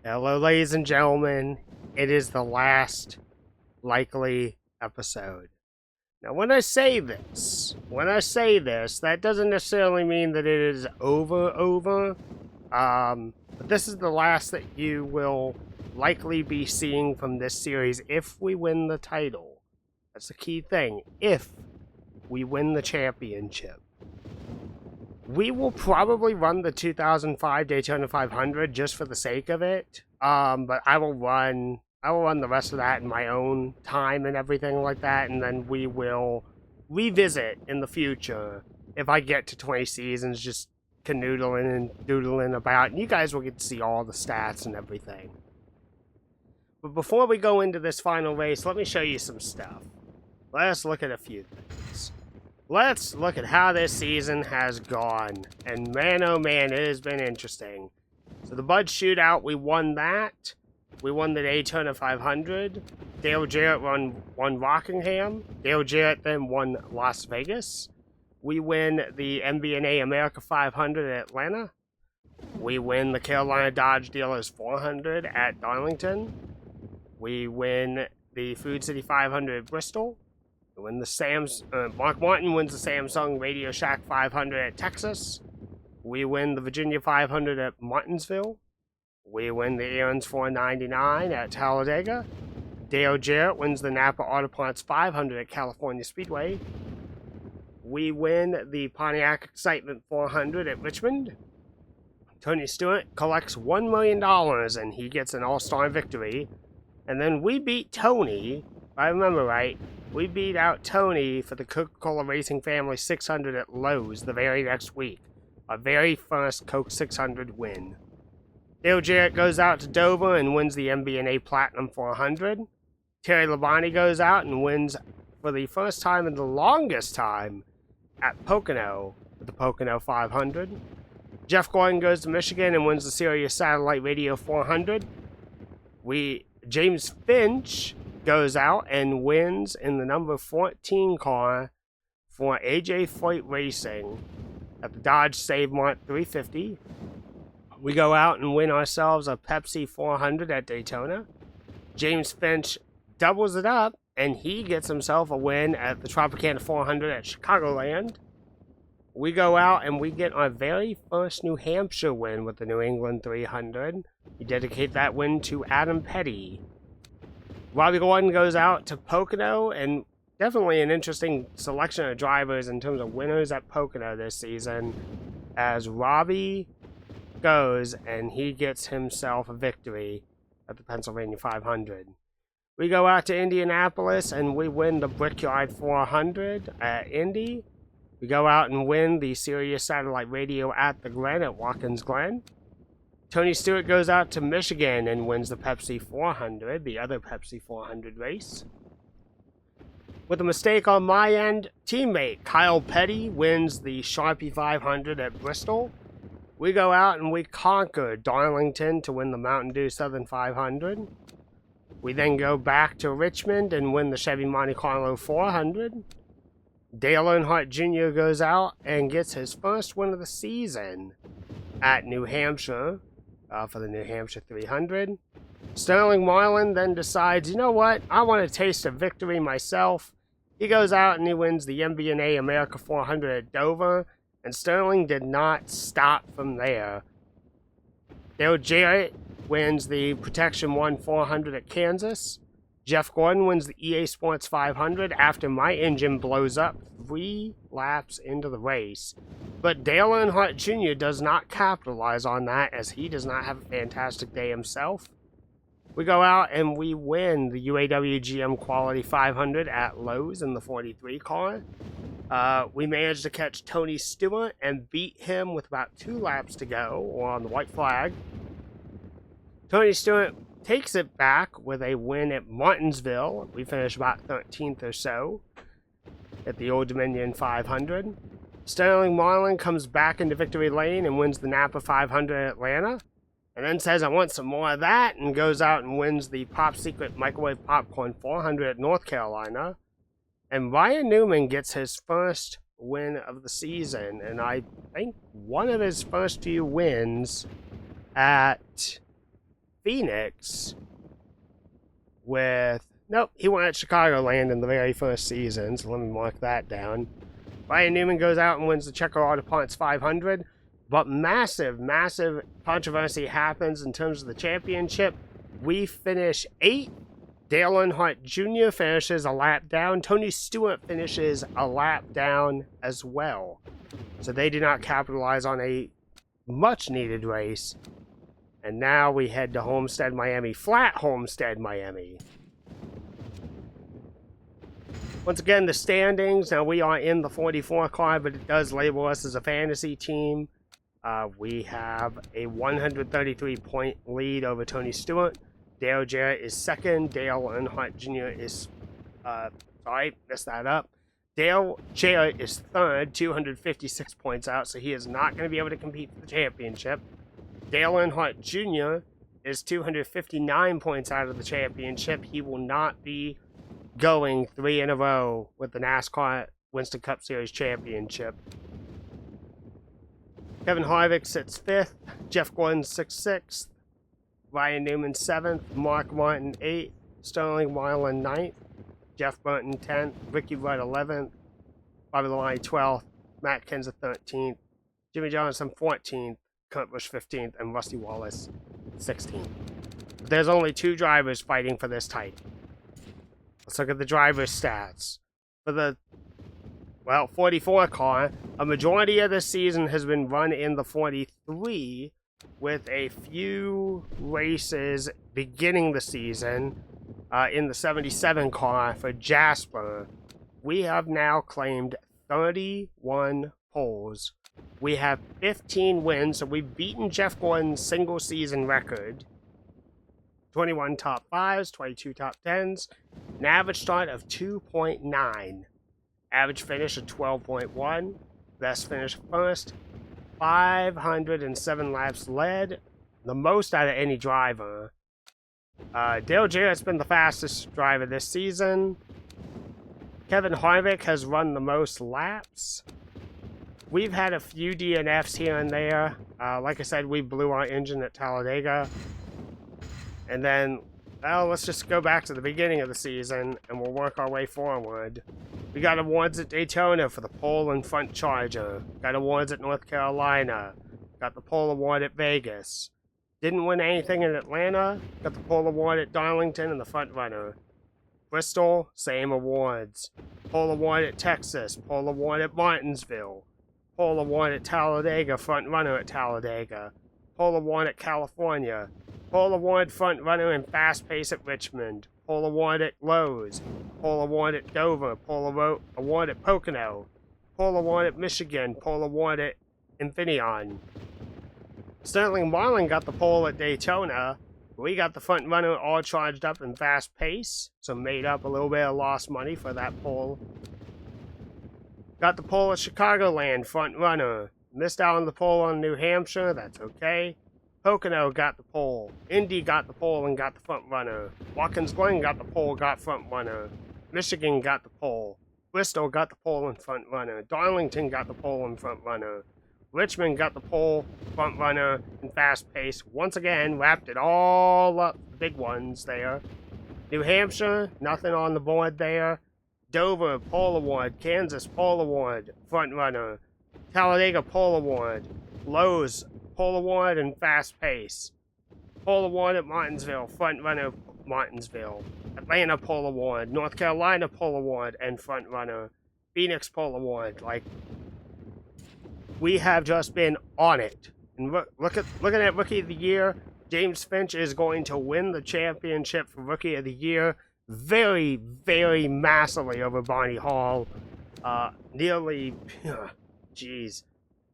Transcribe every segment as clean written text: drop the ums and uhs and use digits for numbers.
Hello, ladies and gentlemen. It is the last likely episode. Now, when I say this, that doesn't necessarily mean that it is over. But this is the last that you will likely be seeing from this series if we win the title. That's the key thing. If we win the championship. We will probably run the 2005 Daytona 500 just for the sake of it. But I will run the rest of that in my own time and everything like that, and then we will revisit in the future if I get to 20 seasons, just canoodling and doodling about, and you guys will get to see all the stats and everything. But before we go into this final race, let me show you some stuff. Let's look at a few things. Let's look at how this season has gone. And man, oh man, it has been interesting. So the Bud Shootout, we won that. We won the Daytona 500. Dale Jarrett won Rockingham. Dale Jarrett then won Las Vegas. We win the MBNA America 500 at Atlanta. We win the Carolina Dodge Dealers 400 at Darlington. We win the Food City 500 at Bristol. When the Mark Martin wins the Samsung Radio Shack 500 at Texas. We win the Virginia 500 at Martinsville. We win the Aaron's 499 at Talladega. Dale Jarrett wins the Napa Autoplants 500 at California Speedway. We win the Pontiac Excitement 400 at Richmond. Tony Stewart collects $1 million and he gets an all-star victory. And then we beat Tony, if I remember right, we beat out Tony for the Coca-Cola Racing Family 600 at Lowe's the very next week. Our very first Coke 600 win. Dale Jarrett goes out to Dover and wins the MBNA Platinum 400. Terry Labonte goes out and wins for the first time in the longest time at Pocono with the Pocono 500. Jeff Gordon goes to Michigan and wins the Sirius Satellite Radio 400. James Finch goes out and wins in the number 14 car for AJ Foyt Racing at the Dodge Save Mart 350. We go out and win ourselves a Pepsi 400 at Daytona. James Finch doubles it up and he gets himself a win at the Tropicana 400 at Chicagoland. We go out and we get our very first New Hampshire win with the New England 300. We dedicate that win to Adam Petty. Robbie Gordon goes out to Pocono, and definitely an interesting selection of drivers in terms of winners at Pocono this season, as Robbie goes and he gets himself a victory at the Pennsylvania 500. We go out to Indianapolis and we win the Brickyard 400 at Indy. We go out and win the Sirius Satellite Radio at the Glen at Watkins Glen. Tony Stewart goes out to Michigan and wins the Pepsi 400, the other Pepsi 400 race. With a mistake on my end, teammate Kyle Petty wins the Sharpie 500 at Bristol. We go out and we conquer Darlington to win the Mountain Dew Southern 500. We then go back to Richmond and win the Chevy Monte Carlo 400. Dale Earnhardt Jr. goes out and gets his first win of the season at New Hampshire for the New Hampshire 300. Sterling Marlin then decides, you know what, I want to taste a victory myself. He goes out and he wins the MBNA America 400 at Dover, and Sterling did not stop from there. Dale Jarrett wins the Protection 1 400 at Kansas. Jeff Gordon wins the EA Sports 500 after my engine blows up 3 laps into the race. But Dale Earnhardt Jr. does not capitalize on that as he does not have a fantastic day himself. We go out and we win the UAW GM Quality 500 at Lowe's in the 43 car. We managed to catch Tony Stewart and beat him with about 2 laps to go, or on the white flag. Tony Stewart takes it back with a win at Martinsville. We finished about 13th or so at the Old Dominion 500. Sterling Marlin comes back into victory lane and wins the Napa 500 at Atlanta. And then says, I want some more of that, and goes out and wins the Pop Secret Microwave Popcorn 400 at North Carolina. And Ryan Newman gets his first win of the season, and I think one of his first few wins at Phoenix with... Nope, he won at Chicagoland in the very first season, so let me mark that down. Ryan Newman goes out and wins the Checker Auto Parts 500. But massive, massive controversy happens in terms of the championship. We finish 8th. Dale Earnhardt Jr. finishes a lap down. Tony Stewart finishes a lap down as well. So they did not capitalize on a much-needed race. And now we head to Homestead Miami. Flat Homestead Miami. Once again, the standings. Now, we are in the 44 car, but it does label us as a fantasy team. We have a 133-point lead over Tony Stewart. Dale Jarrett is second. Dale Earnhardt Jr. is... sorry, messed that up. Dale Jarrett is third, 256 points out, so he is not going to be able to compete for the championship. Dale Earnhardt Jr. is 259 points out of the championship. He will not be going 3 in a row with the NASCAR Winston Cup Series championship. Kevin Harvick sits 5th, Jeff Gordon 6th, Ryan Newman 7th, Mark Martin 8th, Sterling Marlin 9th, Jeff Burton 10th, Ricky Rudd 11th, Bobby Lamonte 12th, Matt Kenseth 13th, Jimmy Johnson 14th, Kurt Busch 15th, and Rusty Wallace 16th. But there's only 2 drivers fighting for this title. Let's look at the driver's stats. For the 44 car, a majority of this season has been run in the 43, with a few races beginning the season in the 77 car for Jasper. We have now claimed 31 poles. We have 15 wins, so we've beaten Jeff Gordon's single season record. 21 top 5s, 22 top 10s, an average start of 2.9. Average finish of 12.1. Best finish first. 507 laps led. The most out of any driver. Dale Jarrett's been the fastest driver this season. Kevin Harvick has run the most laps. We've had a few DNFs here and there. Like I said, we blew our engine at Talladega. And then, well, let's just go back to the beginning of the season and we'll work our way forward. We got awards at Daytona for the pole and front charger. Got awards at North Carolina. Got the pole award at Vegas. Didn't win anything in Atlanta. Got the pole award at Darlington and the front runner. Bristol, same awards. Pole award at Texas. Pole award at Martinsville. Pole award at Talladega, front runner at Talladega. Pole award at California. Pole award front runner and fast pace at Richmond. Pole award at Lowe's. Pole award at Dover. Pole award at Pocono. Pole award at Michigan. Pole award at Infineon. Sterling Marlin got the pole at Daytona. We got the front runner all charged up in fast pace, so made up a little bit of lost money for that pole. Got the pole at Chicagoland, front runner. Missed out on the pole on New Hampshire, that's okay. Pocono got the pole. Indy got the pole and got the front runner. Watkins Glen got the pole, got front runner. Michigan got the pole. Bristol got the pole and front runner. Darlington got the pole and front runner. Richmond got the pole, front runner, and fast pace. Once again, wrapped it all up, the big ones there. New Hampshire, nothing on the board there. Dover, pole award. Kansas, pole award, front runner. Talladega, pole award. Lowe's, pole award and fast pace. Pole award at Martinsville, front runner, Martinsville. Atlanta, pole award. North Carolina, pole award and front runner. Phoenix, pole award. Like, we have just been on it. And looking at Rookie of the Year, James Finch is going to win the championship for Rookie of the Year very, very massively over Bonnie Hall. Nearly, geez,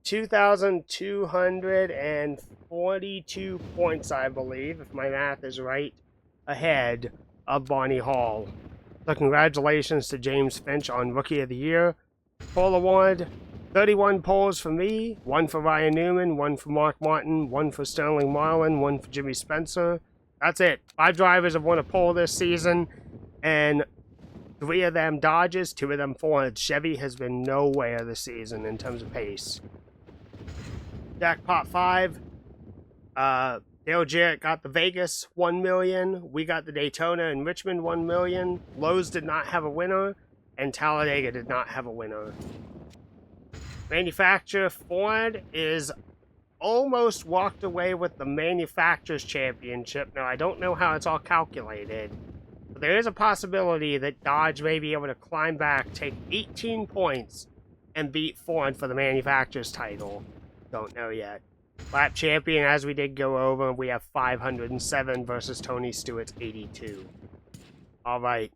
2,242 points, I believe, if my math is right, ahead of Bonnie Hall. So congratulations to James Finch on Rookie of the Year. Pole award. 31 poles for me, 1 for Ryan Newman, 1 for Mark Martin, 1 for Sterling Marlin, 1 for Jimmy Spencer. That's it. 5 drivers have won a pole this season, and 3 of them Dodges, 2 of them Fords. Chevy has been nowhere this season in terms of pace. Jackpot 5. Dale Jarrett got the Vegas 1 million. We got the Daytona and Richmond 1 million. Lowe's did not have a winner, and Talladega did not have a winner. Manufacturer Ford is almost walked away with the Manufacturers Championship. Now, I don't know how it's all calculated, but there is a possibility that Dodge may be able to climb back, take 18 points, and beat Ford for the Manufacturers title. Don't know yet. Lap champion, as we did go over, we have 507 versus Tony Stewart's 82. Alright.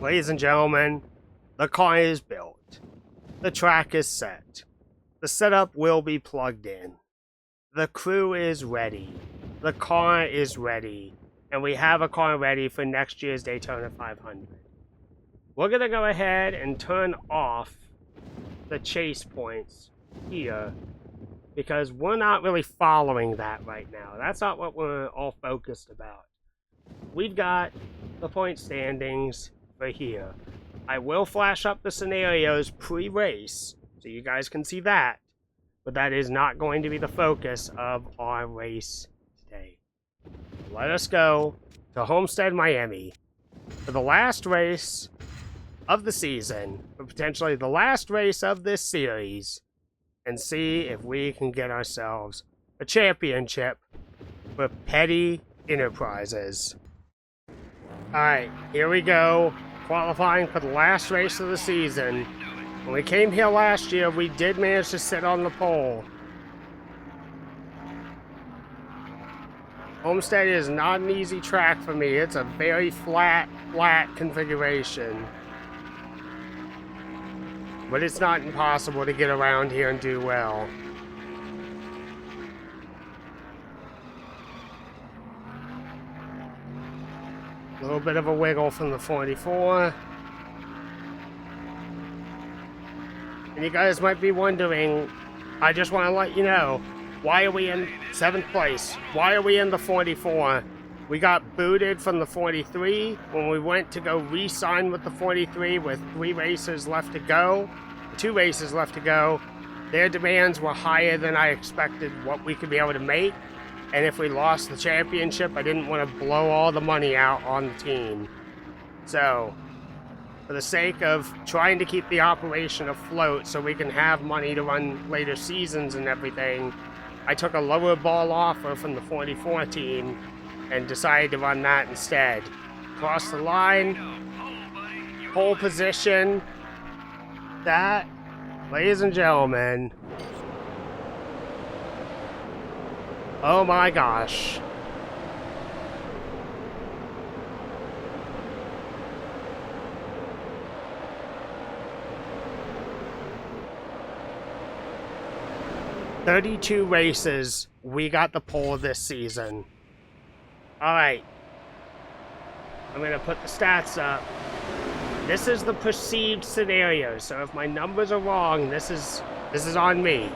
Ladies and gentlemen, the car is built. The track is set. The setup will be plugged in. The crew is ready. The car is ready. And we have a car ready for next year's Daytona 500. We're going to go ahead and turn off the chase points here, because we're not really following that right now. That's not what we're all focused about. We've got the point standings for here. I will flash up the scenarios pre-race, so you guys can see that. But that is not going to be the focus of our race today. Let us go to Homestead Miami for the last race of the season, or potentially the last race of this series, and see if we can get ourselves a championship for Petty Enterprises. Alright, here we go. Qualifying for the last race of the season. When we came here last year, we did manage to sit on the pole. Homestead is not an easy track for me. It's a very flat configuration. But it's not impossible to get around here and do well. A little bit of a wiggle from the 44. And you guys might be wondering, I just want to let you know, why are we in 7th place? Why are we in the 44? We got booted from the 43 when we went to go re-sign with the 43 with 3 races left to go. 2 races left to go. Their demands were higher than I expected what we could be able to make. And if we lost the championship, I didn't want to blow all the money out on the team. So, for the sake of trying to keep the operation afloat so we can have money to run later seasons and everything, I took a lower ball offer from the 44 team and decided to run that instead. Cross the line, pole position. That, ladies and gentlemen, oh my gosh. "32 races, we got the pole this season." Alright. I'm going to put the stats up. This is the perceived scenario, so if my numbers are wrong, this is on me.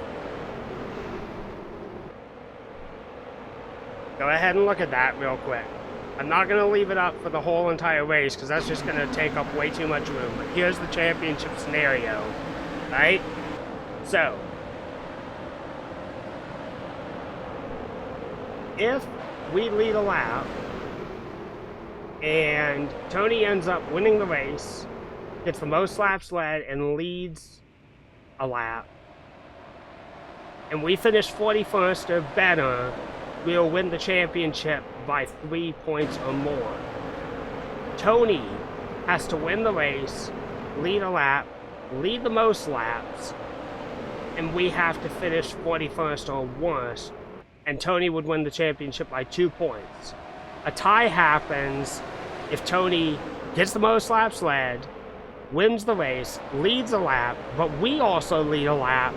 Go ahead and look at that real quick. I'm not going to leave it up for the whole entire race, because that's just going to take up way too much room. But here's the championship scenario, right? So, if we lead a lap, and Tony ends up winning the race, gets the most laps led, and leads a lap, and we finish 41st or better, we'll win the championship by 3 points or more. Tony has to win the race, lead a lap, lead the most laps, and we have to finish 41st or worse, and Tony would win the championship by 2 points. A tie happens if Tony gets the most laps led, wins the race, leads a lap, but we also lead a lap,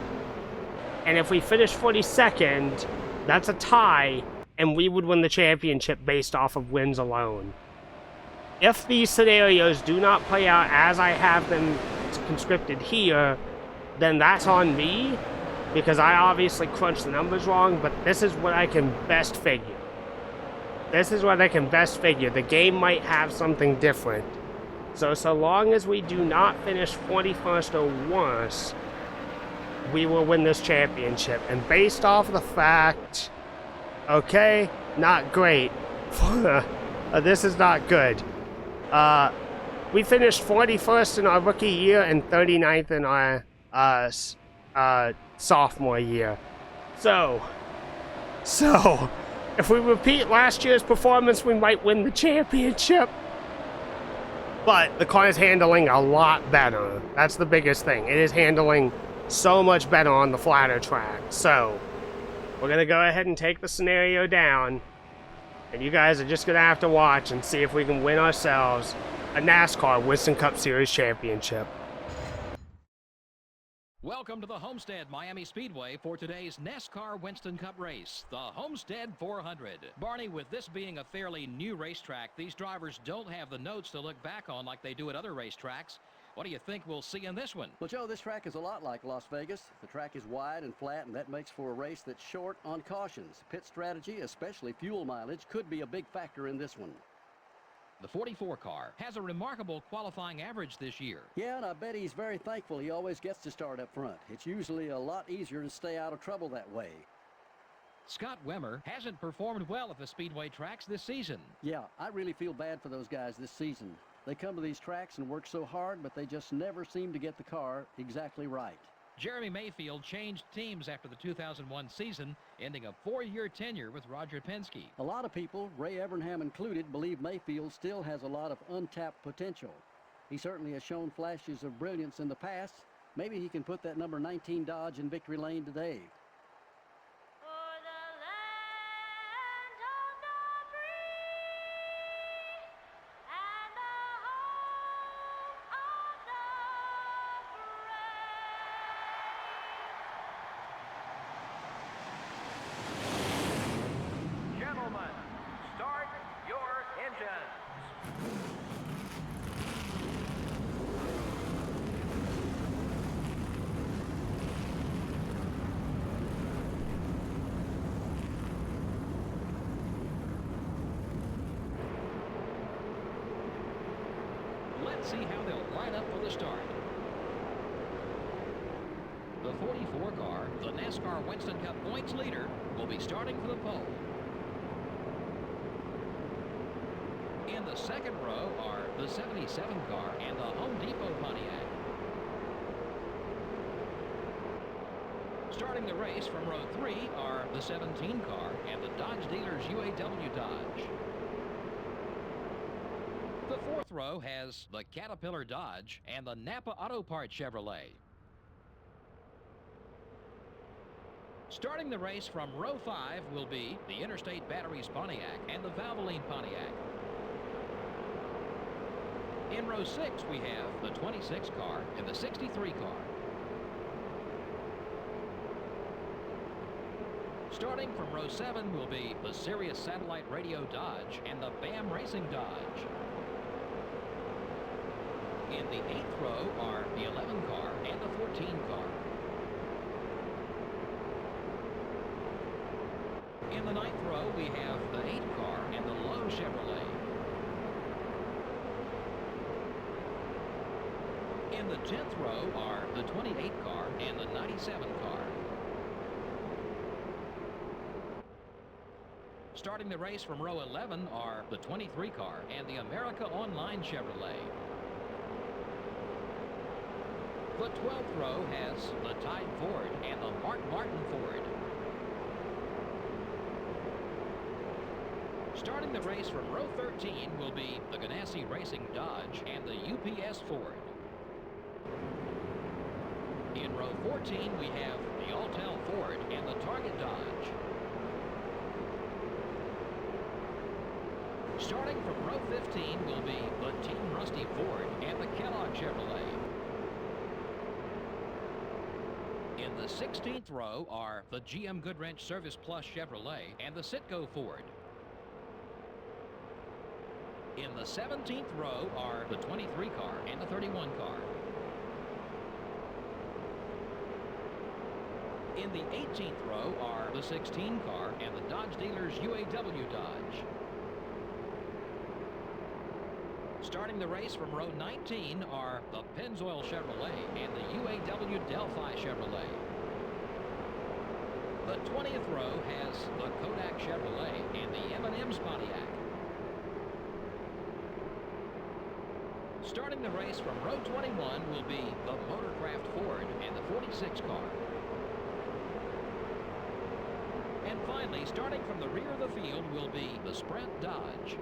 and if we finish 42nd, that's a tie, and we would win the championship based off of wins alone. If these scenarios do not play out as I have them conscripted here, then that's on me, because I obviously crunched the numbers wrong, but this is what I can best figure. This is what I can best figure. The game might have something different. So long as we do not finish 41st or worse, we will win this championship. And based off of the fact Okay, not great. This is not good. We finished 41st in our rookie year and 39th in our sophomore year. So, if we repeat last year's performance, we might win the championship. But the car is handling a lot better. That's the biggest thing. It is handling so much better on the flatter track. So, we're going to go ahead and take the scenario down. And you guys are just going to have to watch and see if we can win ourselves a NASCAR Winston Cup Series championship. Welcome to the Homestead Miami Speedway for today's NASCAR Winston Cup race, the Homestead 400. Barney, with this being a fairly new racetrack, these drivers don't have the notes to look back on like they do at other racetracks. What do you think we'll see in this one? Well, Joe, this track is a lot like Las Vegas. The track is wide and flat, and that makes for a race that's short on cautions. Pit strategy, especially fuel mileage, could be a big factor in this one. The 44 car has a remarkable qualifying average this year. Yeah, and I bet he's very thankful he always gets to start up front. It's usually a lot easier to stay out of trouble that way. Scott Wimmer hasn't performed well at the Speedway tracks this season. Yeah, I really feel bad for those guys this season. They come to these tracks and work so hard, but they just never seem to get the car exactly right. Jeremy Mayfield changed teams after the 2001 season, ending a 4-year tenure with Roger Penske. A lot of people, Ray Evernham included, believe Mayfield still has a lot of untapped potential. He certainly has shown flashes of brilliance in the past. Maybe he can put that number 19 Dodge in victory lane today. Start your engines. Let's see how they'll line up for the start. The 44 car, the NASCAR Winston Cup points leader, will be starting for the pole. In the second row are the 77 car and the Home Depot Pontiac. Starting the race from row 3 are the 17 car and the Dodge dealers UAW Dodge. The fourth row has the Caterpillar Dodge and the Napa Auto Parts Chevrolet. Starting the race from row 5 will be the Interstate Batteries Pontiac and the Valvoline Pontiac. In row 6, we have the 26 car and the 63 car. Starting from row 7 will be the Sirius Satellite Radio Dodge and the BAM Racing Dodge. In the 8th row are the 11 car and the 14 car. In the 9th row, we have the 8 car and the Lowe Chevrolet. In the 10th row are the 28 car and the 97 car. Starting the race from row 11 are the 23 car and the America Online Chevrolet. The 12th row has the Tide Ford and the Mark Martin Ford. Starting the race from row 13 will be the Ganassi Racing Dodge and the UPS Ford. In row 14, we have the Altel Ford and the Target Dodge. Starting from row 15 will be the Team Rusty Ford and the Kellogg Chevrolet. In the 16th row are the GM Goodwrench Service Plus Chevrolet and the Citgo Ford. In the 17th row are the 23 car and the 31 car. In the 18th row are the 16 car and the Dodge dealers UAW Dodge. Starting the race from row 19 are the Pennzoil Chevrolet and the UAW Delphi Chevrolet. The 20th row has the Kodak Chevrolet and the M&M's Pontiac. Starting the race from row 21 will be the Motorcraft Ford and the 46 car. And finally, starting from the rear of the field will be the Sprint Dodge.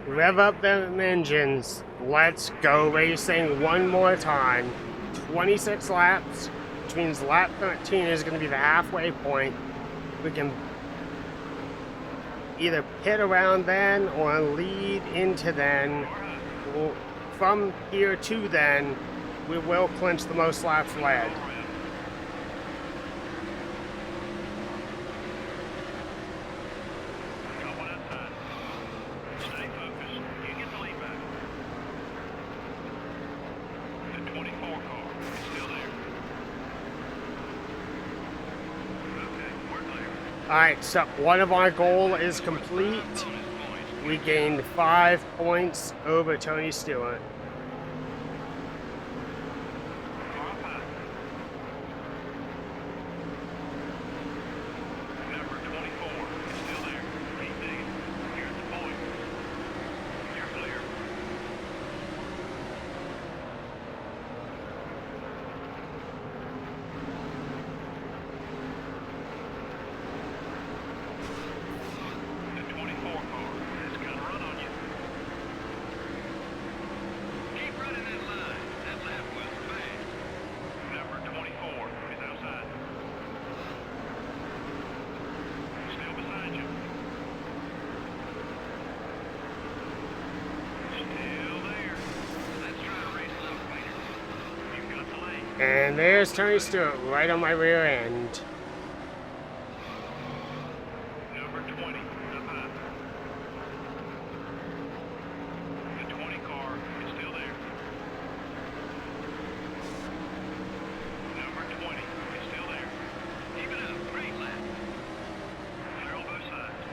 Rev up the engines. Let's go racing one more time. 26 laps, which means lap 13 is going to be the halfway point. We can either pit around then or lead into then. From here to then, we will clinch the most laps led. Alright, so one of our goal is complete. We gained 5 points over Tony Stewart. And there's Tony Stewart right on my rear end. Number 20, up high. The 20 car is still there. Number 20 is still there. Keep it up, great lap. Clear on both sides.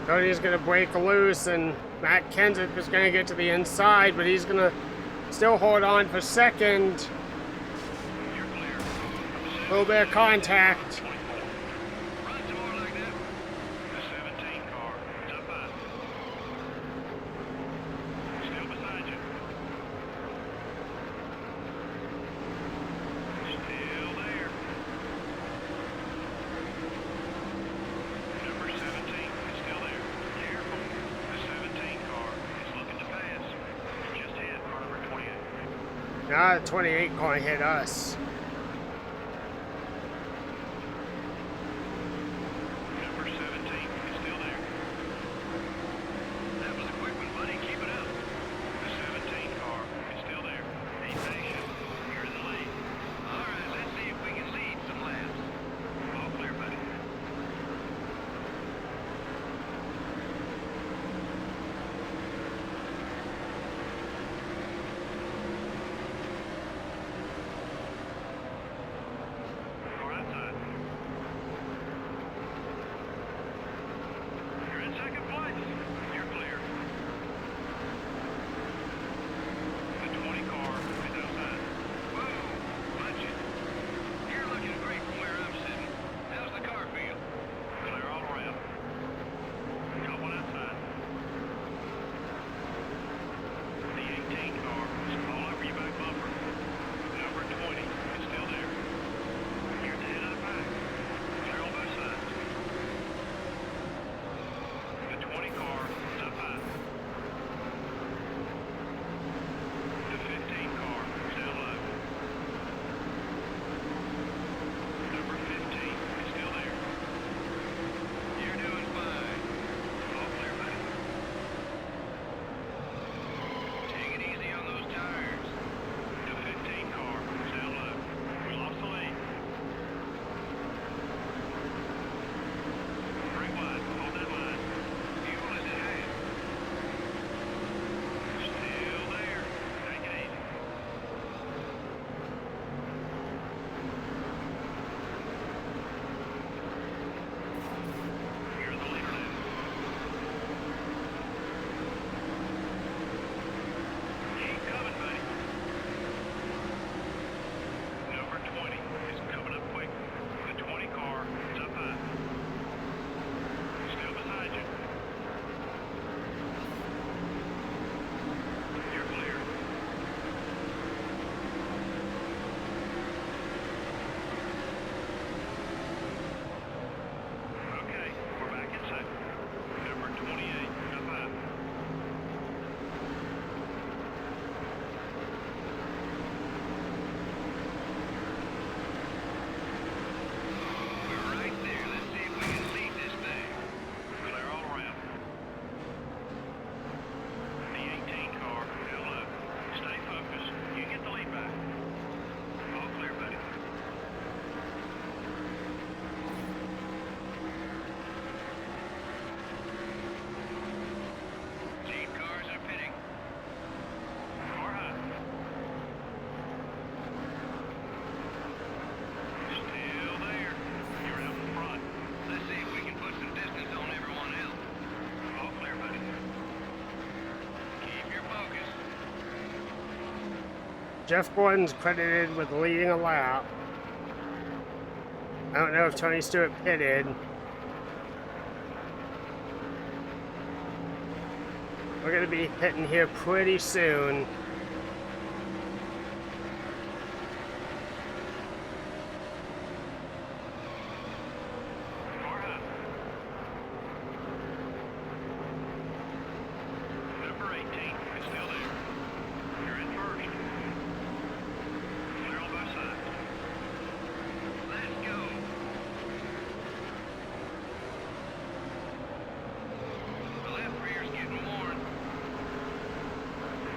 Cody's going to break loose, and Matt Kenseth is going to get to the inside, but he's going to still hold on for second. A little bit of contact. Now the 28 car hit us. Number 17 is still there. That was a quick one, buddy. Keep it up. The 17 car is still there. Be patient. You're in the lead. All right, let's see if we can lead some laps. All clear, buddy. Jeff Gordon's credited with leading a lap. I don't know if Tony Stewart pitted. We're going to be hitting here pretty soon. Number 18 is still there. You're in first. Clear on both sides. Let's go. The left rear's getting worn.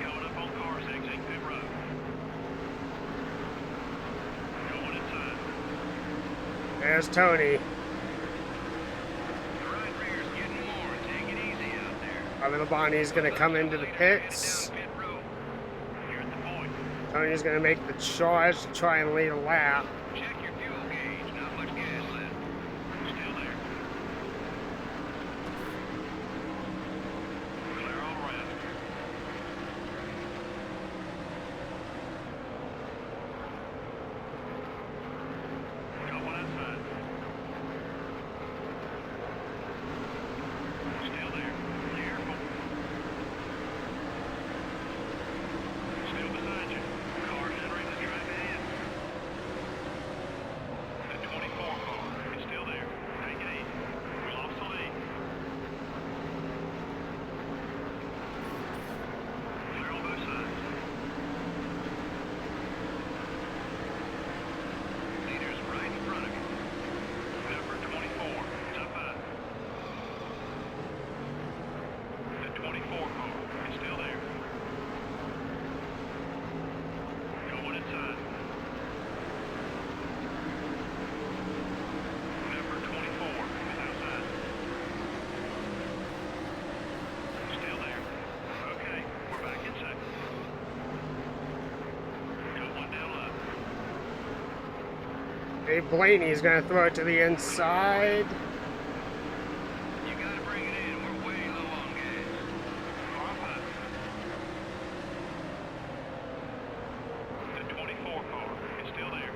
Going up on cars exiting pit road. Going inside. There's Tony. The right rear's getting worn. Take it easy out there. Oliver Bonnie's going to come into the pits. Pit road. You're at the point. Tony's going to make the charge to try and lead a lap. Check your fuel gauge. Not much gas left. Still there. Clear all around. Got one outside. Still there. Careful. Still beside you. Car entering the track ahead. The 24 car is still there. Take it easy. We lost the lead. Clear on both sides. Leader's right in front of you. Number 24 is up high. The 24 car is still there. Going inside. Number 24 is outside. Still there. Okay, we're back in second. Got one down left. Dave Blaney's going to throw it to the inside. You gotta bring it in. We're way low on gas. Car up high. The 24 car is still there.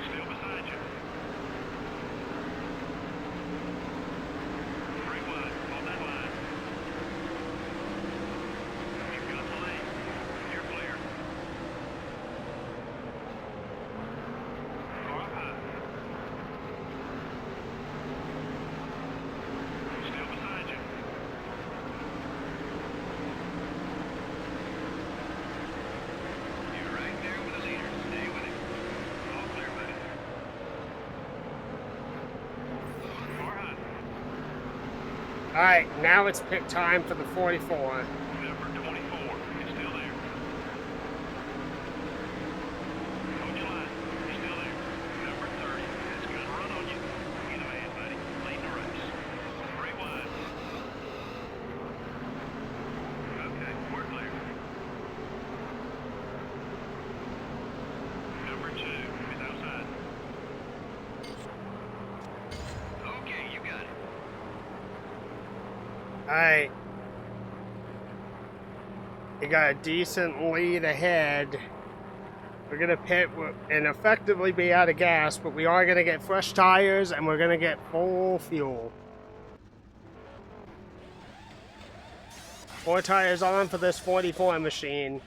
Still beside you. 3 wide on that line. You've got the lead. You're clear. Car up high. Still beside you. You're right there with the leader. Stay with him. All clear, buddy. Car high. All right, now it's pit time for the 44. Number 24 is still there. Hold your line. You're still there. Number 30 is going to run on you. Get a man, buddy. Leading the race. 3 wide. Okay, we're clear. Number 2 is outside. Okay, you got it. All right. You got a decent lead ahead. We're going to pit and effectively be out of gas, but we are going to get fresh tires and we're going to get full fuel. 4 tires on for this 44 machine.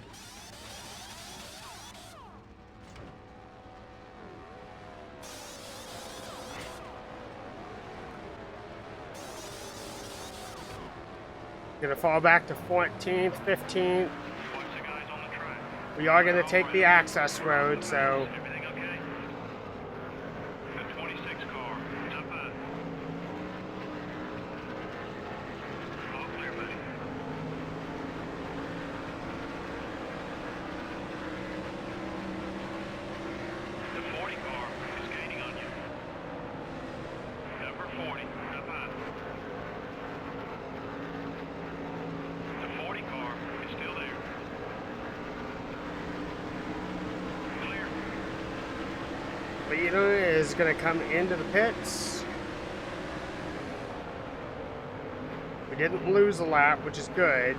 Gonna fall back to 14th, 15th. Watch the guys on the track. We are gonna take the access road, so Everything okay? The 26 car is up high. All clear, buddy. The 40 car is gaining on you. Number 40 up high. The 40 car is still there. Clear. leader is gonna come into the pits. We didn't lose a lap, which is good.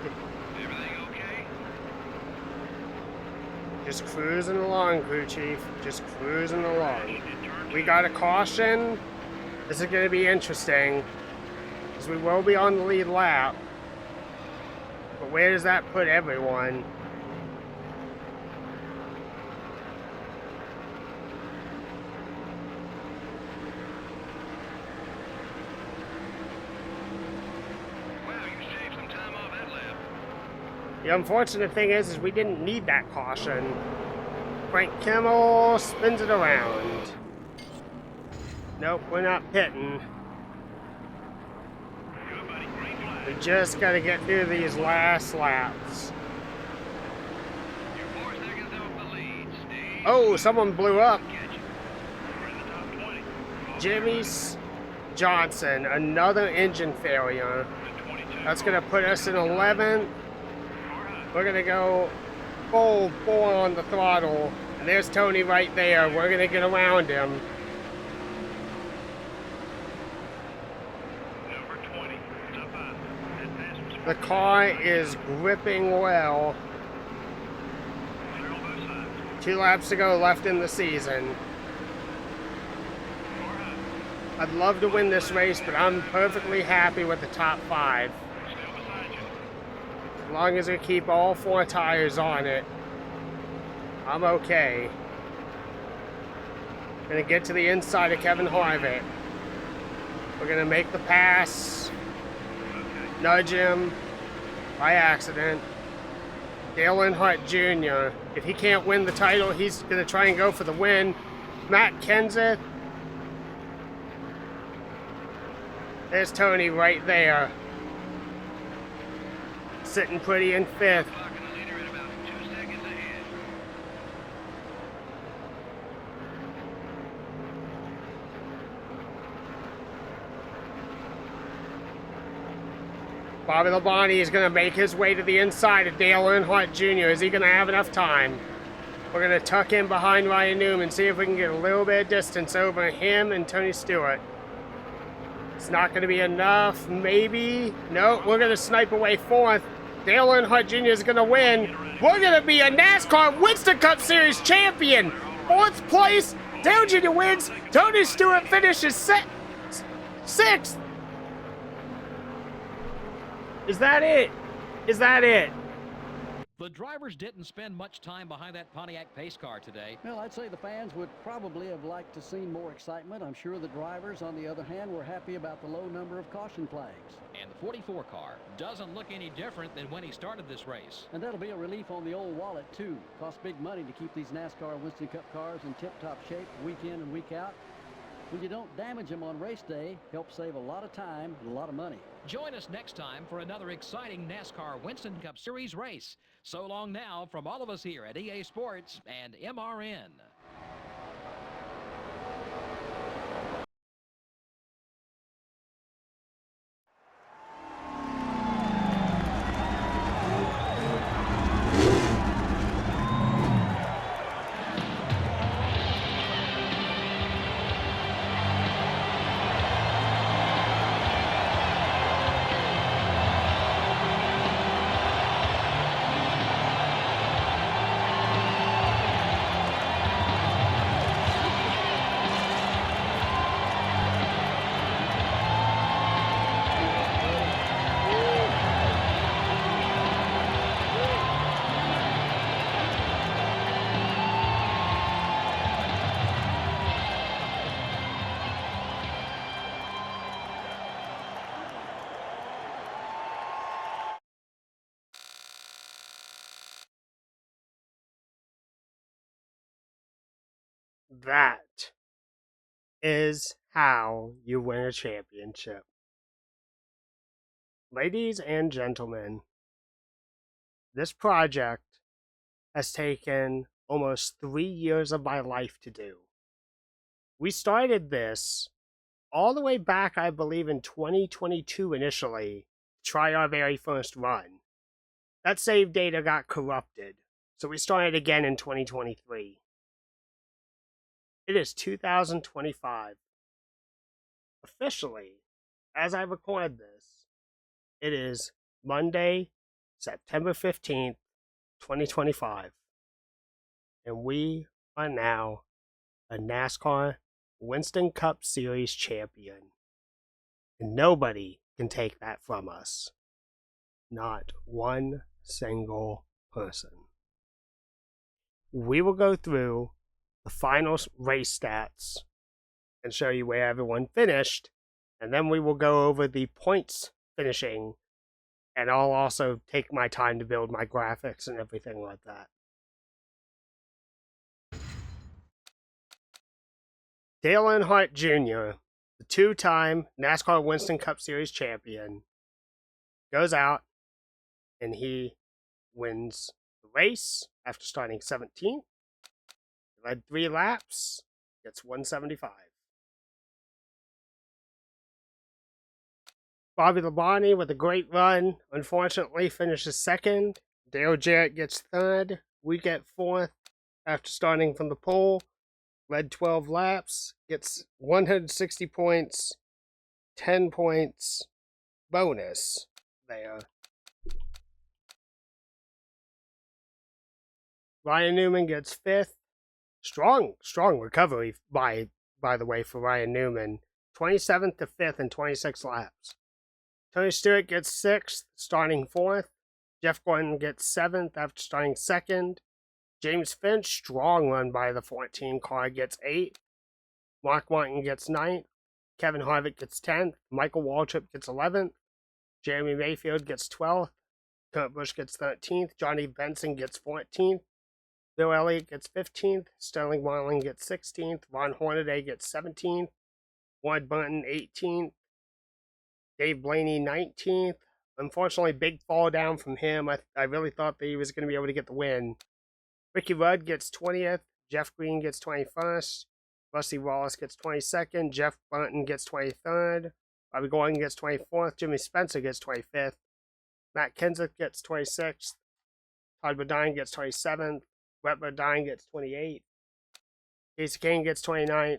Everything okay? Just cruising along, crew chief. Just cruising along. We got a caution. This is going to be interesting, because we will be on the lead lap. But where does that put everyone? The unfortunate thing is we didn't need that caution. Frank Kimmel spins it around. Nope, we're not pitting. We just gotta get through these last laps. Oh, someone blew up. Jimmy Johnson, another engine failure. That's gonna put us in 11th. We're gonna go full bore on the throttle. And there's Tony right there. We're gonna get around him. The car is gripping well. 2 laps to go left in the season. I'd love to win this race, but I'm perfectly happy with the top 5. As long as we keep all 4 tires on it, I'm okay. Gonna get to the inside of Kevin Harvick. We're gonna make the pass. Nudge him by accident. Dale Earnhardt Jr. If he can't win the title, he's gonna try and go for the win. Matt Kenseth. There's Tony right there. Sitting pretty in 5th. Bobby Labonte is going to make his way to the inside of Dale Earnhardt Jr. Is he going to have enough time? We're going to tuck in behind Ryan Newman, see if we can get a little bit of distance over him and Tony Stewart. It's not going to be enough, maybe. No, we're going to snipe away 4th. Dale Earnhardt Jr. is going to win. We're going to be a NASCAR Winston Cup Series champion. 4th place, Dale Jr. wins. Tony Stewart finishes 6th. Is that it? Is that it? The drivers didn't spend much time behind that Pontiac pace car today. Well, I'd say the fans would probably have liked to see more excitement. I'm sure the drivers, on the other hand, were happy about the low number of caution flags. And the 44 car doesn't look any different than when he started this race. And that'll be a relief on the old wallet, too. Costs big money to keep these NASCAR Winston Cup cars in tip-top shape week in and week out. When you don't damage them on race day, helps save a lot of time and a lot of money. Join us next time for another exciting NASCAR Winston Cup Series race. So long now from all of us here at EA Sports and MRN. That is how you win a championship. Ladies and gentlemen, this project has taken almost 3 years of my life to do. We started this all the way back, I believe, in 2022 initially, to try our very first run. That save data got corrupted, so we started again in 2023. It is 2025. Officially, as I record this, it is Monday, September 15th, 2025. and we are now a NASCAR Winston Cup Series champion. And nobody can take that from us. Not one single person. We will go through the final race stats and show you where everyone finished, and then we will go over the points finishing, and I'll also take my time to build my graphics and everything like that. Dale Earnhardt Jr., the two-time NASCAR Winston Cup Series champion, goes out and he wins the race after starting 17th. He led 3 laps, gets 175. Bobby Labonte with a great run, unfortunately finishes second. Dale Jarrett gets third. We get fourth after starting from the pole. Led 12 laps, gets 160 points, 10 points bonus there. Ryan Newman gets 5th. Strong recovery by the way for Ryan Newman. 27th to 5th in 26 laps. Tony Stewart gets 6th, starting 4th. Jeff Gordon gets 7th after starting 2nd. James Finch, strong run by the 14 car, gets 8th. Mark Martin gets 9th. Kevin Harvick gets 10th. Michael Waltrip gets 11th. Jeremy Mayfield gets 12th. Kurt Busch gets 13th. Johnny Benson gets 14th. Bill Elliott gets 15th. Sterling Marlin gets 16th. Ron Hornaday gets 17th. Ward Burton 18th. Dave Blaney 19th. Unfortunately, big fall down from him. I really thought that he was going to be able to get the win. Ricky Rudd gets 20th. Jeff Green gets 21st. Rusty Wallace gets 22nd. Jeff Burton gets 23rd. Bobby Gordon gets 24th. Jimmy Spencer gets 25th. Matt Kenseth gets 26th. Todd Bodine gets 27th. Brett Bodine gets 28th. Casey Kane gets 29th.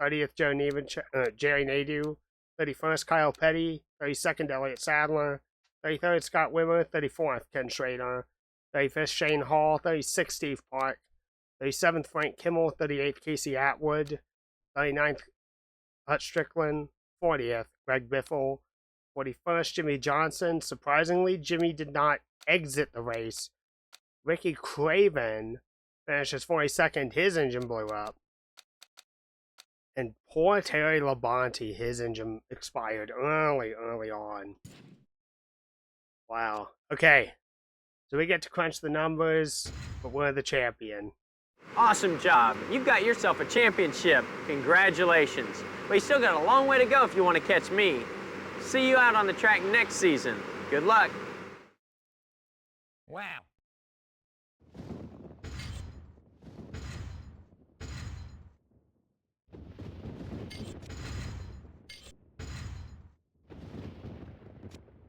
30th, Jerry Nadeau. 31st, Kyle Petty. 32nd, Elliott Sadler. 33rd, Scott Wimmer. 34th, Ken Schrader. 35th, Shane Hall. 36th, Steve Park. 37th, Frank Kimmel. 38th, Casey Atwood. 39th, Hutch Strickland. 40th, Greg Biffle. 41st, Jimmy Johnson. Surprisingly, Jimmy did not exit the race. Ricky Craven finishes 42nd. His engine blew up. And poor Terry Labonte, his engine expired early on. Wow. Okay. So we get to crunch the numbers, but we're the champion. Awesome job. You've got yourself a championship. Congratulations. But you still got a long way to go if you want to catch me. See you out on the track next season. Good luck. Wow.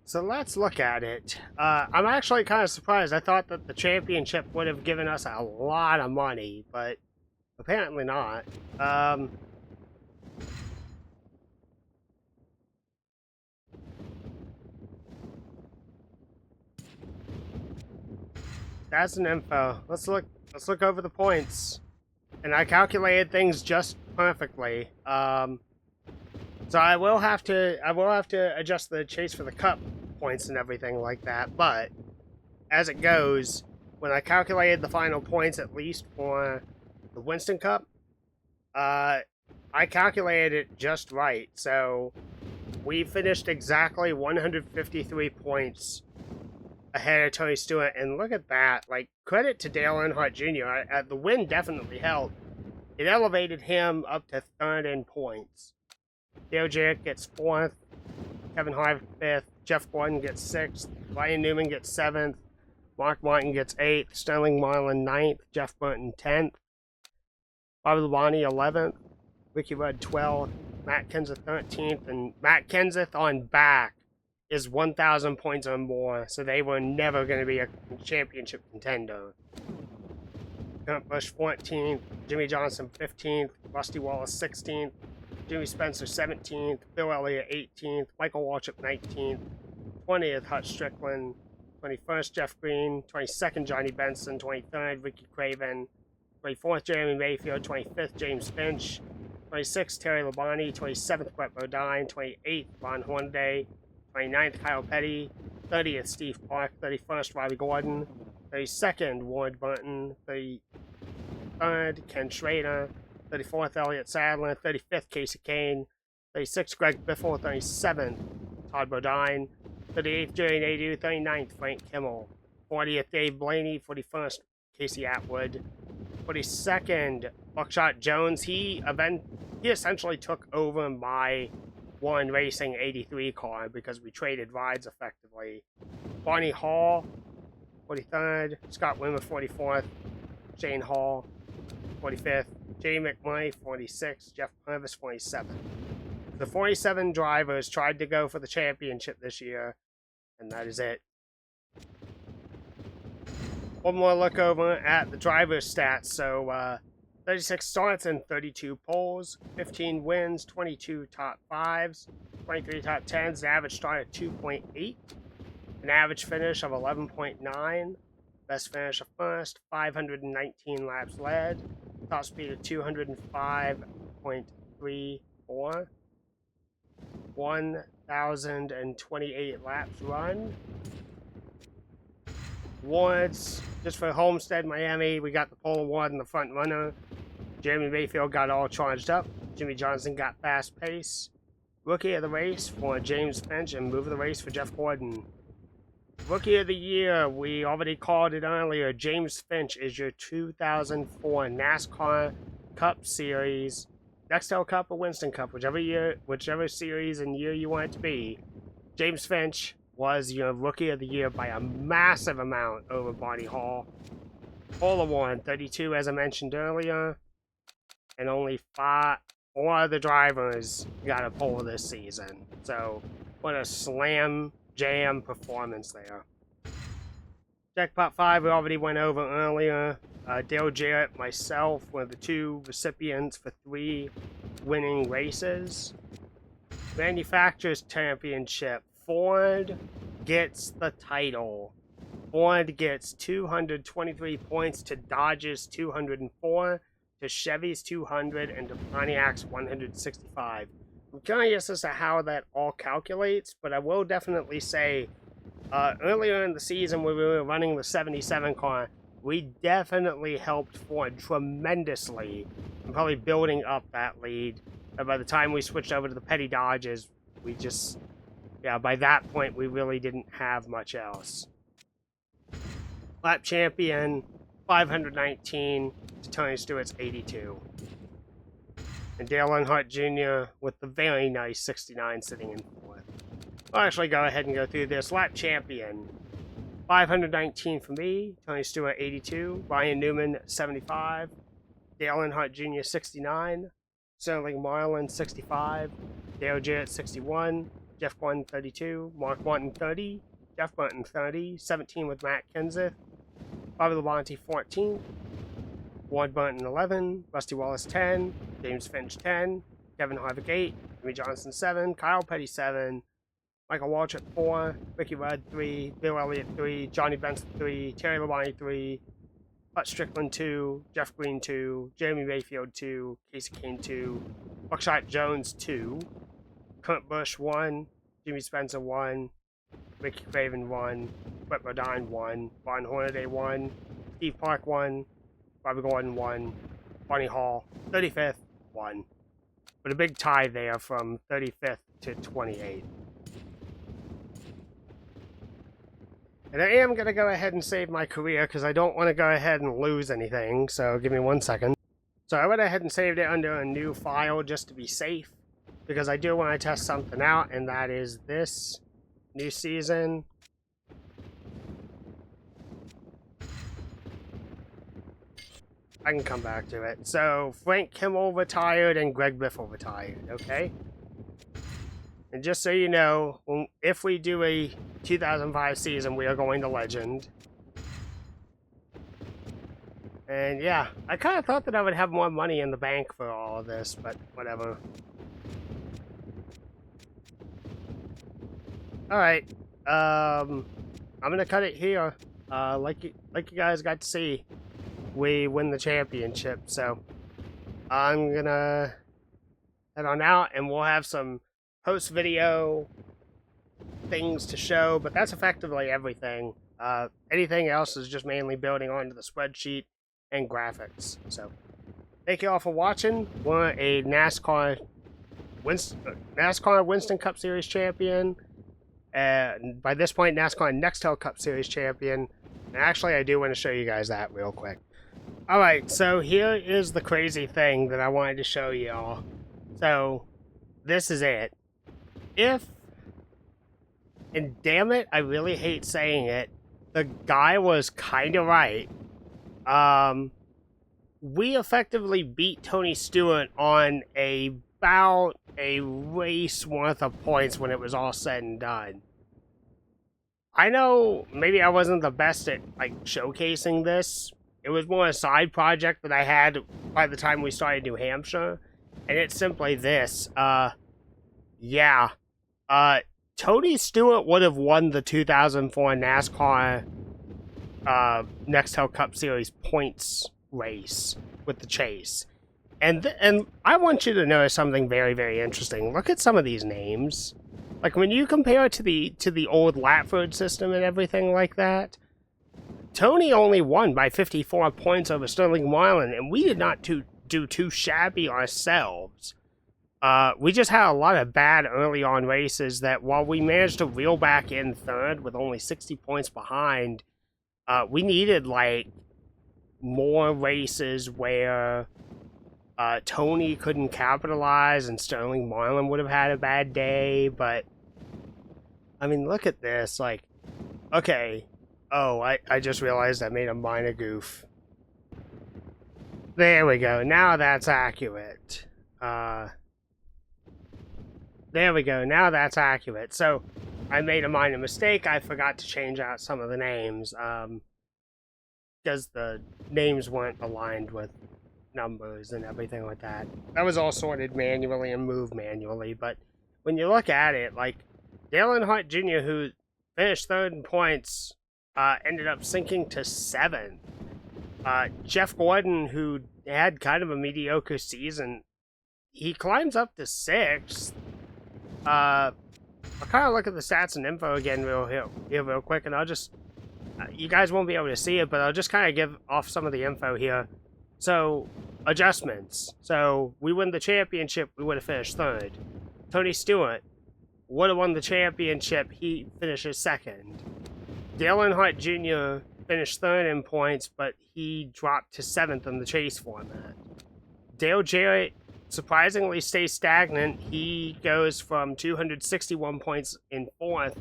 So let's look at it. I'm actually kind of surprised. I thought that the championship would have given us a lot of money, but apparently not. That's an info. Let's look over the points. And I calculated things just perfectly. So I will have to adjust the chase for the cup points and everything like that, but as it goes, when I calculated the final points, at least for the Winston Cup, I calculated it just right. So we finished exactly 153 points ahead of Tony Stewart, and look at that. Like, credit to Dale Earnhardt Jr. The win definitely helped. It elevated him up to 3rd in points. Dale Jarrett gets 4th, Kevin Harvick 5th, Jeff Gordon gets 6th, Ryan Newman gets 7th, Mark Martin gets 8th, Sterling Marlin 9th, Jeff Burton 10th, Bobby Labonte 11th, Ricky Rudd 12th, Matt Kenseth 13th, and Matt Kenseth on back is 1,000 points or more, so they were never going to be a championship contender. Kurt Busch 14th, Jimmy Johnson 15th, Rusty Wallace 16th, Jimmy Spencer 17th, Bill Elliott 18th, Michael Waltrip 19th, 20th Hutch Strickland, 21st Jeff Green, 22nd Johnny Benson, 23rd Ricky Craven, 24th, Jeremy Mayfield. 25th, James Finch. 26th, Terry Labonte. 27th, Brett Bodine. 28th, Ron Hornaday. 29th, Kyle Petty. 30th, Steve Park. 31st, Robbie Gordon. 32nd, Ward Burton. 33rd, Ken Schrader. 34th, Elliott Sadler. 35th, Casey Kane. 36th, Greg Biffle. 37th, Todd Bodine. 38th, Jerry Nadeau. 39th, Frank Kimmel. 40th, Dave Blaney. 41st, Casey Atwood. 42nd, Buckshot Jones. He essentially took over my Warren Racing 83 car because we traded rides effectively. Barney Hall, 43rd. Scott Wimmer, 44th. Shane Hall, 45th. Jay McMurray, 46th. Jeff Purvis, 47th. The 47 drivers tried to go for the championship this year, and that is it. One more look over at the driver's stats. So, 36 starts and 32 poles, 15 wins, 22 top 5s, 23 top 10s, an average start of 2.8, an average finish of 11.9, best finish of first, 519 laps led, top speed of 205.34, 1,028 laps run. Awards, just for Homestead Miami, we got the pole award in the front runner. Jeremy Mayfield got all charged up. Jimmy Johnson got fast pace. Rookie of the race for James Finch, and move of the race for Jeff Gordon. Rookie of the year, we already called it earlier. James Finch is your 2004 NASCAR Cup Series, Nextel Cup or Winston Cup, whichever series and year you want it to be. James Finch was your Rookie of the Year by a massive amount over Barney Hall. Pole award, 32 as I mentioned earlier, and only 4 of the drivers got a pole this season. So, what a slam jam performance there. Jackpot 5 we already went over earlier. Dale Jarrett, myself, were the 2 recipients for 3 winning races. Manufacturers Championship. Ford gets the title. Ford gets 223 points to Dodge's 204, to Chevy's 200, and to Pontiac's 165. I'm curious as to how that all calculates, but I will definitely say, earlier in the season when we were running the 77 car, we definitely helped Ford tremendously in probably building up that lead. And by the time we switched over to the Petty Dodges, we just, by that point, we really didn't have much else. Lap champion, 519 to Tony Stewart's 82. And Dale Earnhardt Jr. with the very nice 69 sitting in 4th. I'll actually go ahead and go through this. Lap champion, 519 for me, Tony Stewart 82, Ryan Newman 75, Dale Earnhardt Jr. 69, Sterling Marlin 65, Dale Jarrett 61, Jeff Gordon 32, Mark Martin 30, Jeff Burton 30, 17 with Matt Kenseth, Bobby Labonte 14, Ward Burton 11, Rusty Wallace 10, James Finch 10, Kevin Harvick 8, Jimmy Johnson 7, Kyle Petty 7, Michael Waltrip 4, Ricky Rudd 3, Bill Elliott 3, Johnny Benson 3, Terry Labonte 3, Butch Strickland 2, Jeff Green 2, Jeremy Mayfield 2, Casey Kane 2, Buckshot Jones 2, Kurt Busch 1, Jimmy Spencer 1, Ricky Craven 1, Brett Bodine 1, Ron Hornaday 1, Steve Park 1, Robbie Gordon 1, Barney Hall 35th 1. But a big tie there from 35th to 28th. And I am going to go ahead and save my career because I don't want to go ahead and lose anything. So give me 1 second. So I went ahead and saved it under a new file just to be safe, because I do want to test something out, and that is this new season. I can come back to it. So Frank Kimmel retired and Greg Biffle retired, okay? And just so you know, if we do a 2005 season, we are going to Legend. And yeah, I kind of thought that I would have more money in the bank for all of this, but whatever. Alright, I'm gonna cut it here. Like you guys got to see. we win the championship. So I'm gonna head on out, and we'll have some post video things to show, but that's effectively everything. Anything else is just mainly building onto the spreadsheet and graphics. So thank you all for watching. We're a NASCAR Winston Cup Series champion, and by this point NASCAR Nextel Cup Series champion. And actually, I do want to show you guys that real quick. Alright, so here is the crazy thing that I wanted to show y'all. So this is it. And damn it, I really hate saying it, the guy was kind of right. We effectively beat Tony Stewart on about a race worth of points when it was all said and done. I know maybe I wasn't the best at like showcasing this. It was more a side project that I had by the time we started New Hampshire. And it's simply this. Tony Stewart would have won the 2004 NASCAR Nextel Cup Series points race with the chase. And I want you to notice something very, very interesting. Look at some of these names. Like, when you compare it to the old Latford system and everything like that, Tony only won by 54 points over Sterling Marlin, and we did not do too shabby ourselves. We just had a lot of bad early on races that while we managed to reel back in third with only 60 points behind, we needed, like, more races where Tony couldn't capitalize and Sterling Marlin would have had a bad day. But I mean, look at this. Like, okay. Oh, I just realized I made a minor goof. There we go. Now that's accurate. There we go. Now that's accurate. So I made a minor mistake. I forgot to change out some of the names because the names weren't aligned with numbers and everything like that. That was all sorted manually and moved manually, but when you look at it, like, Dale Earnhardt Jr., who finished third in points, ended up sinking to 7th. Jeff Gordon, who had kind of a mediocre season, he climbs up to 6th. I'll kind of look at the stats and info again real quick, and I'll just, you guys won't be able to see it, but I'll just kind of give off some of the info here. So, adjustments. So, we win the championship, we would have finished 3rd. Tony Stewart would have won the championship, he finishes 2nd. Dale Earnhardt Jr. finished 3rd in points, but he dropped to 7th in the chase format. Dale Jarrett surprisingly stays stagnant. He goes from 261 points in 4th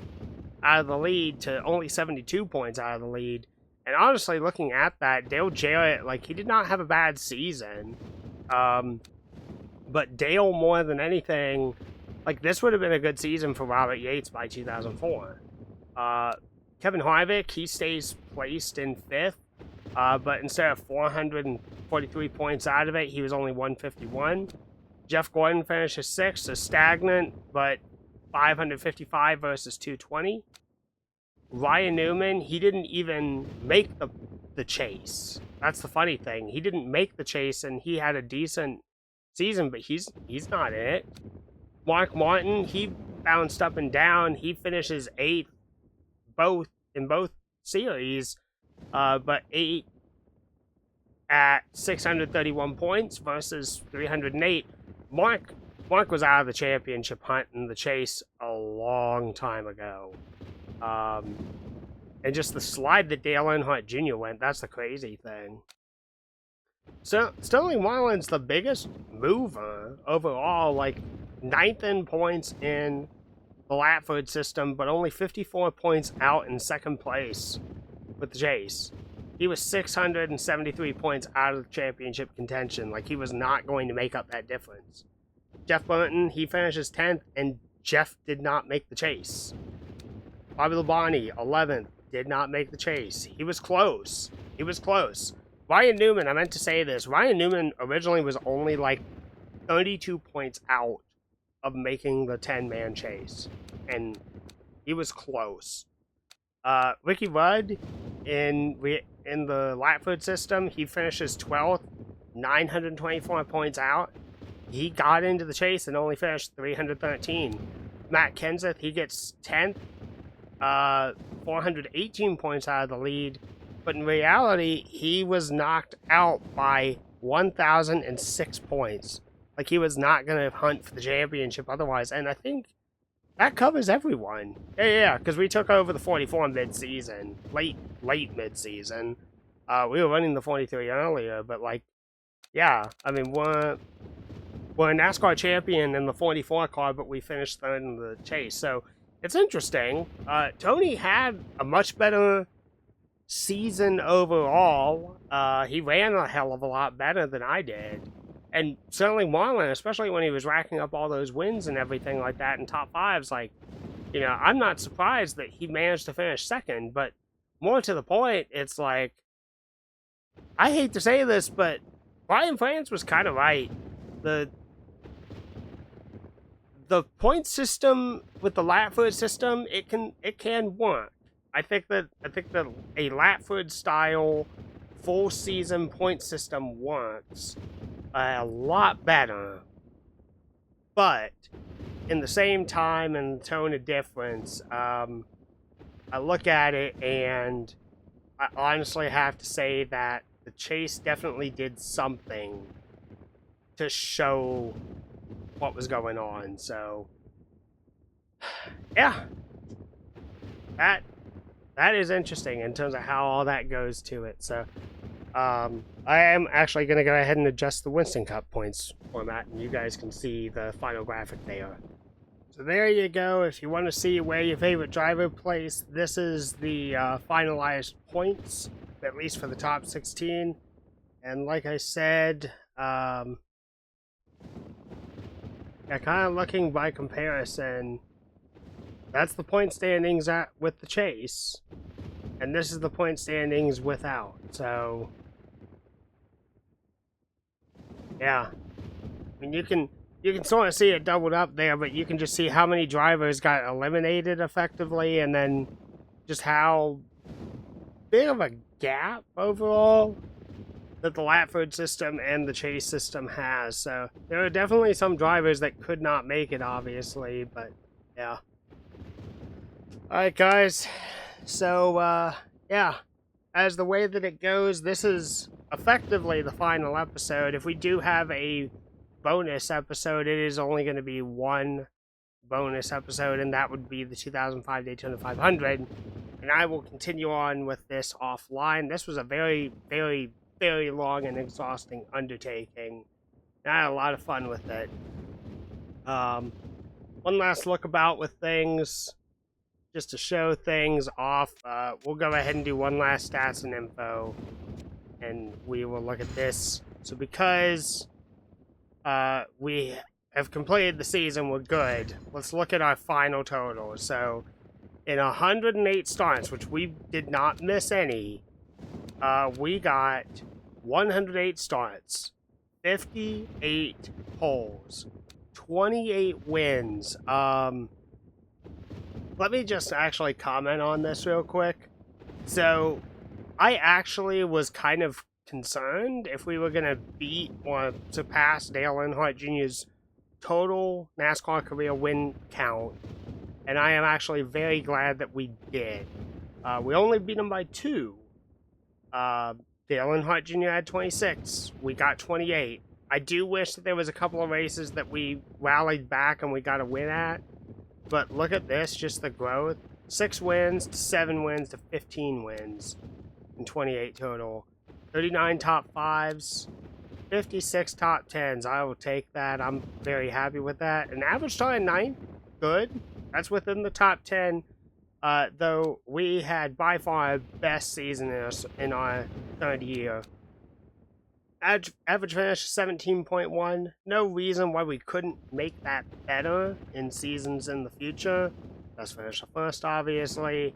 out of the lead to only 72 points out of the lead. And honestly, looking at that, Dale Jarrett, like, he did not have a bad season. But Dale, more than anything, like, this would have been a good season for Robert Yates by 2004. Kevin Harvick, he stays placed in 5th. But instead of 443 points out of it, he was only 151. Jeff Gordon finishes 6th, so stagnant, but 555 versus 220. Ryan Newman, he didn't even make the chase. That's the funny thing. He didn't make the chase, and he had a decent season, but he's not in it. Mark Martin, he bounced up and down. He finishes 8th in both series, but 8 at 631 points versus 308. Mark was out of the championship hunt in the chase a long time ago. And just the slide that Dale Earnhardt Jr. went, that's the crazy thing. So, Sterling Marlin's the biggest mover overall, like 9th in points in the Latford system, but only 54 points out in 2nd place with the chase. He was 673 points out of the championship contention. Like, he was not going to make up that difference. Jeff Burton, he finishes 10th, and Jeff did not make the chase. Bobby Labonte, 11th, did not make the chase. He was close. He was close. Ryan Newman, I meant to say this. Ryan Newman originally was only like 32 points out of making the 10-man chase. And he was close. Ricky Rudd, in in the Latford system. He finishes 12th, 924 points out. He got into the chase and only finished 313. Matt Kenseth, he gets 10th, 418 points out of the lead. But in reality, he was knocked out by 1,006 points. Like, he was not going to hunt for the championship otherwise. And I think that covers everyone. Yeah, because we took over the 44 mid-season. Late mid-season. We were running the 43 earlier, but, like, yeah. I mean, we're a NASCAR champion in the 44 car, but we finished third in the chase. So, it's interesting. Tony had a much better season overall. He ran a hell of a lot better than I did. And certainly Marlon, especially when he was racking up all those wins and everything like that in top fives, like, you know, I'm not surprised that he managed to finish second, but more to the point, it's like, I hate to say this, but Brian France was kind of right. The point system with the Latford system, it can work. I think that a Latford style full season point system works a lot better, but in the same time and tone of difference, I look at it and I honestly have to say that the chase definitely did something to show what was going on. So yeah, that is interesting in terms of how all that goes to it. So I am actually going to go ahead and adjust the Winston Cup points format, and you guys can see the final graphic there. So there you go. If you want to see where your favorite driver placed, this is the finalized points, at least for the top 16. And like I said, yeah, kind of looking by comparison, that's the point standings with the chase, and this is the point standings without. So yeah, I mean, you can sort of see it doubled up there, but you can just see how many drivers got eliminated effectively, and then just how big of a gap overall that the Latford system and the chase system has. So there are definitely some drivers that could not make it, obviously, but yeah. Alright guys, so yeah, as the way that it goes, this is effectively the final episode. If we do have a bonus episode, it is only going to be one bonus episode, and that would be the 2005 Daytona 500, and I will continue on with this offline. This was a very, very, very long and exhausting undertaking. I had a lot of fun with it. One last look about with things, just to show things off. We'll go ahead and do one last stats and info, and we will look at this. So because we have completed the season, we're good. Let's look at our final total. So in 108 starts, which we did not miss any, we got 108 starts, 58 poles, 28 wins. Let me just actually comment on this real quick. So I actually was kind of concerned if we were going to beat or surpass Dale Earnhardt Jr.'s total NASCAR career win count, and I am actually very glad that we did. We only beat him by 2. Dale Earnhardt Jr. had 26. We got 28. I do wish that there was a couple of races that we rallied back and we got a win at, but look at this, just the growth. 6 wins to 7 wins to 15 wins in 28 total. 39 top 5s, 56 top 10s. I will take that. I'm very happy with that. An average time 9th, good. That's within the top 10. Though we had by far our best season in our third year. Average finish 17.1. No reason why we couldn't make that better in seasons in the future. Let's finish first, obviously.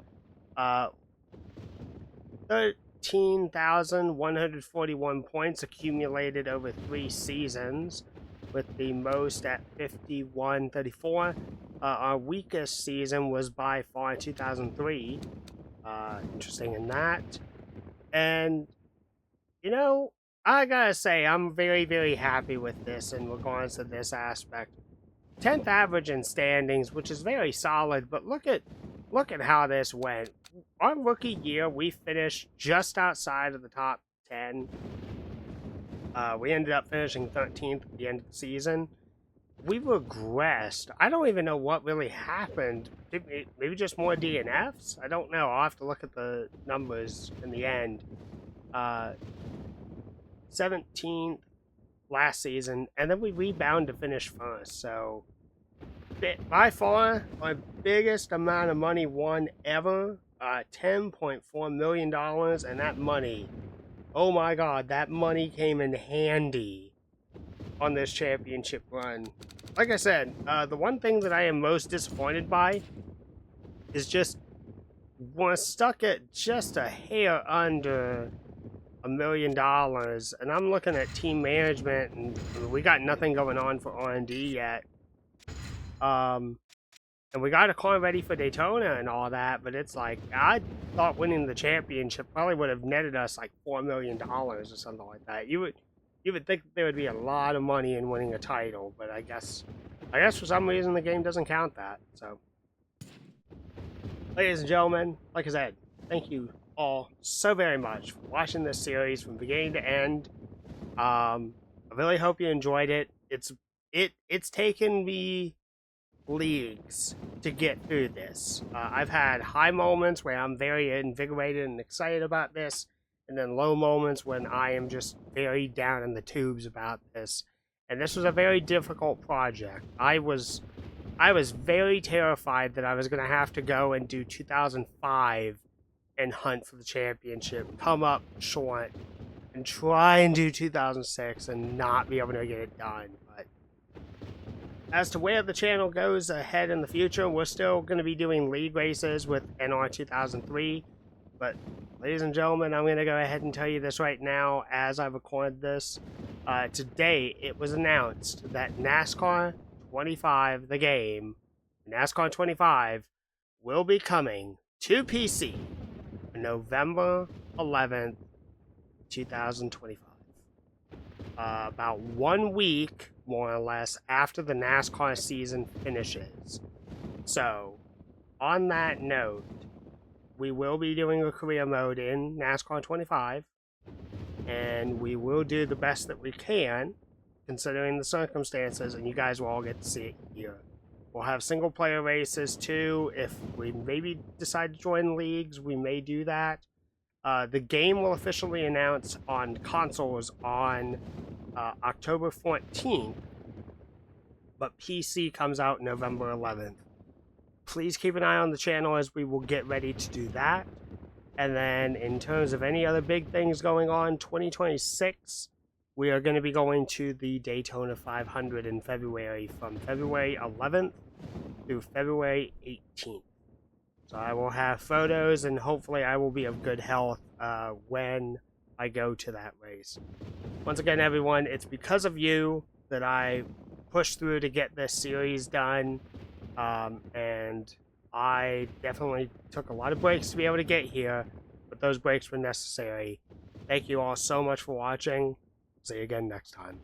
13,141 points accumulated over 3 seasons, with the most at 51.34. Our weakest season was by far 2003. Interesting in that. And, you know, I gotta say, I'm very, very happy with this in regards to this aspect. 10th average in standings, which is very solid, but look at how this went. Our rookie year, we finished just outside of the top 10. We ended up finishing 13th at the end of the season. We regressed. I don't even know what really happened. Maybe just more DNFs? I don't know. I'll have to look at the numbers in the end. 17th last season, and then we rebound to finish first. So, by far, my biggest amount of money won ever, $10.4 million, and that money, oh my god, that money came in handy on this championship run. Like I said, the one thing that I am most disappointed by is just we're stuck at just a hair under $1 million, and I'm looking at team management, and we got nothing going on for R&D yet. And we got a car ready for Daytona and all that, but it's like, I thought winning the championship probably would have netted us like $4 million or something like that. You would think there would be a lot of money in winning a title, but I guess for some reason the game doesn't count that. So, ladies and gentlemen, like I said, thank you all so very much for watching this series from beginning to end. I really hope you enjoyed it. It's taken me leagues to get through this. I've had high moments where I'm very invigorated and excited about this, and then low moments when I am just very down in the tubes about this. And this was a very difficult project. I was very terrified that I was going to have to go and do 2005 and hunt for the championship, come up short, and try and do 2006 and not be able to get it done. But as to where the channel goes ahead in the future, we're still going to be doing league races with NR 2003. But, ladies and gentlemen, I'm going to go ahead and tell you this right now as I record this. Today, it was announced that NASCAR 25, the game, NASCAR 25, will be coming to PC on November 11th, 2025. About 1 week, more or less, after the NASCAR season finishes. So, on that note, we will be doing a career mode in NASCAR 25, and we will do the best that we can, considering the circumstances, and you guys will all get to see it here. We'll have single player races too. If we maybe decide to join leagues, we may do that. The game will officially announce on consoles on October 14th, but PC comes out November 11th. Please keep an eye on the channel as we will get ready to do that. And then in terms of any other big things going on, 2026, we are going to be going to the Daytona 500 in February, from February 11th through February 18th. So I will have photos, and hopefully I will be of good health when I go to that race. Once again, everyone, it's because of you that I pushed through to get this series done. And I definitely took a lot of breaks to be able to get here, but those breaks were necessary. Thank you all so much for watching. See you again next time.